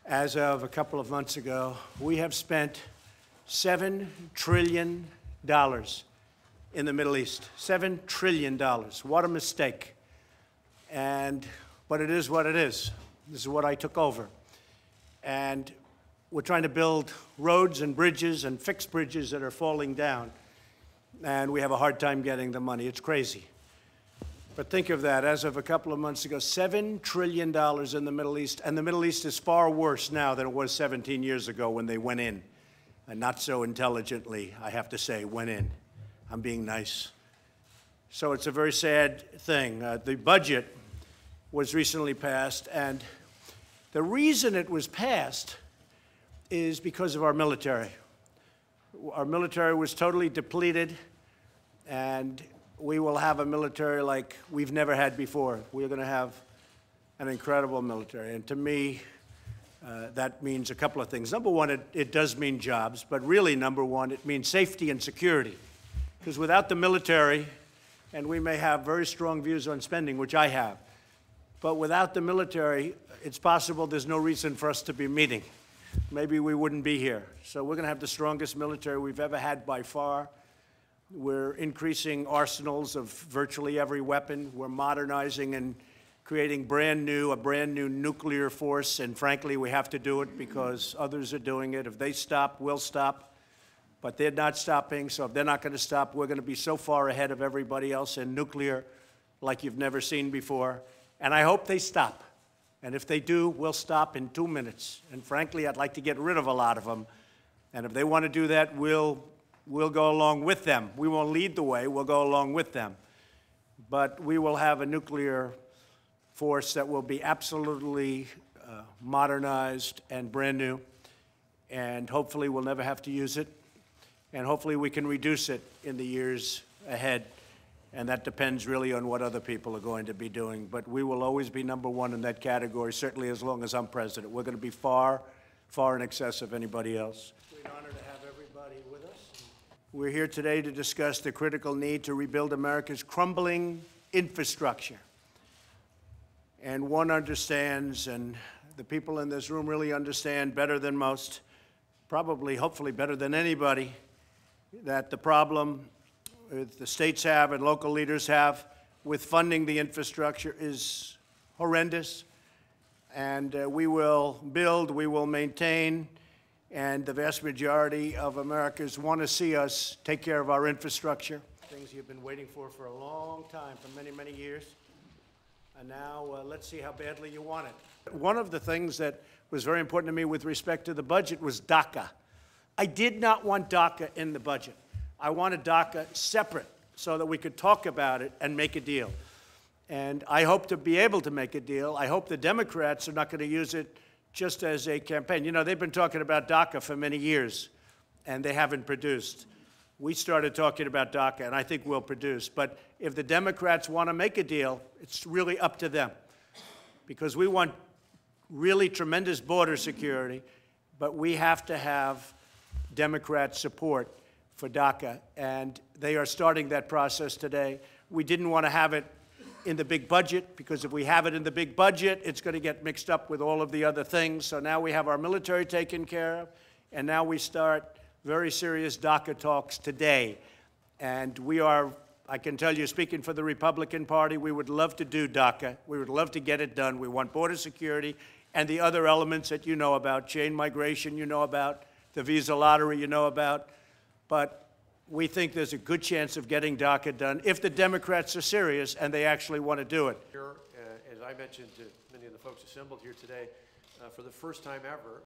As of a couple of months ago, we have spent $7 trillion in the Middle East. $7 trillion. What a mistake. But it is what it is. This is what I took over. And we're trying to build roads and bridges and fix bridges that are falling down. And we have a hard time getting the money. It's crazy. But think of that. As of a couple of months ago, $7 trillion in the Middle East. And the Middle East is far worse now than it was 17 years ago when they went in. And not so intelligently, I have to say, went in. I'm being nice. So it's a very sad thing. The budget was recently passed, and the reason it was passed is because of our military. Our military was totally depleted, and we will have a military like we've never had before. We're going to have an incredible military, and to me, that means a couple of things. Number one, it does mean jobs, but really, number one, it means safety and security. Because without the military, and we may have very strong views on spending, which I have, but without the military, it's possible there's no reason for us to be meeting. Maybe we wouldn't be here. So we're going to have the strongest military we've ever had by far. We're increasing arsenals of virtually every weapon. We're modernizing and creating a brand new nuclear force, and frankly, we have to do it because others are doing it. If they stop, we'll stop. But they're not stopping, so if they're not going to stop, we're going to be so far ahead of everybody else in nuclear like you've never seen before. And I hope they stop. And if they do, we'll stop in 2 minutes. And frankly, I'd like to get rid of a lot of them. And if they want to do that, we'll go along with them. We won't lead the way, we'll go along with them. But we will have a nuclear force that will be absolutely modernized and brand new. And hopefully we'll never have to use it. And hopefully we can reduce it in the years ahead. And that depends really on what other people are going to be doing. But we will always be number one in that category, certainly as long as I'm president. We're going to be far, far in excess of anybody else. It's an honor to have everybody with us. We're here today to discuss the critical need to rebuild America's crumbling infrastructure. And one understands, and the people in this room really understand better than most, probably, hopefully better than anybody, that the problem the states have and local leaders have with funding the infrastructure is horrendous. And we will build, we will maintain, and the vast majority of Americans want to see us take care of our infrastructure. Things you've been waiting for a long time, for many, many years. And now let's see how badly you want it. One of the things that was very important to me with respect to the budget was DACA. I did not want DACA in the budget. I wanted DACA separate so that we could talk about it and make a deal. And I hope to be able to make a deal. I hope the Democrats are not going to use it just as a campaign. You know, they've been talking about DACA for many years, and they haven't produced. We started talking about DACA, and I think we'll produce. But if the Democrats want to make a deal, it's really up to them. Because we want really tremendous border security, but we have to have Democrat support for DACA, and they are starting that process today. We didn't want to have it in the big budget, because if we have it in the big budget, it's going to get mixed up with all of the other things. So now we have our military taken care of, and now we start very serious DACA talks today. And we are, I can tell you, speaking for the Republican Party, we would love to do DACA. We would love to get it done. We want border security and the other elements that you know about, chain migration you know about, the visa lottery you know about. But we think there's a good chance of getting DACA done if the Democrats are serious and they actually want to do it. Here, as I mentioned to many of the folks assembled here today, for the first time ever,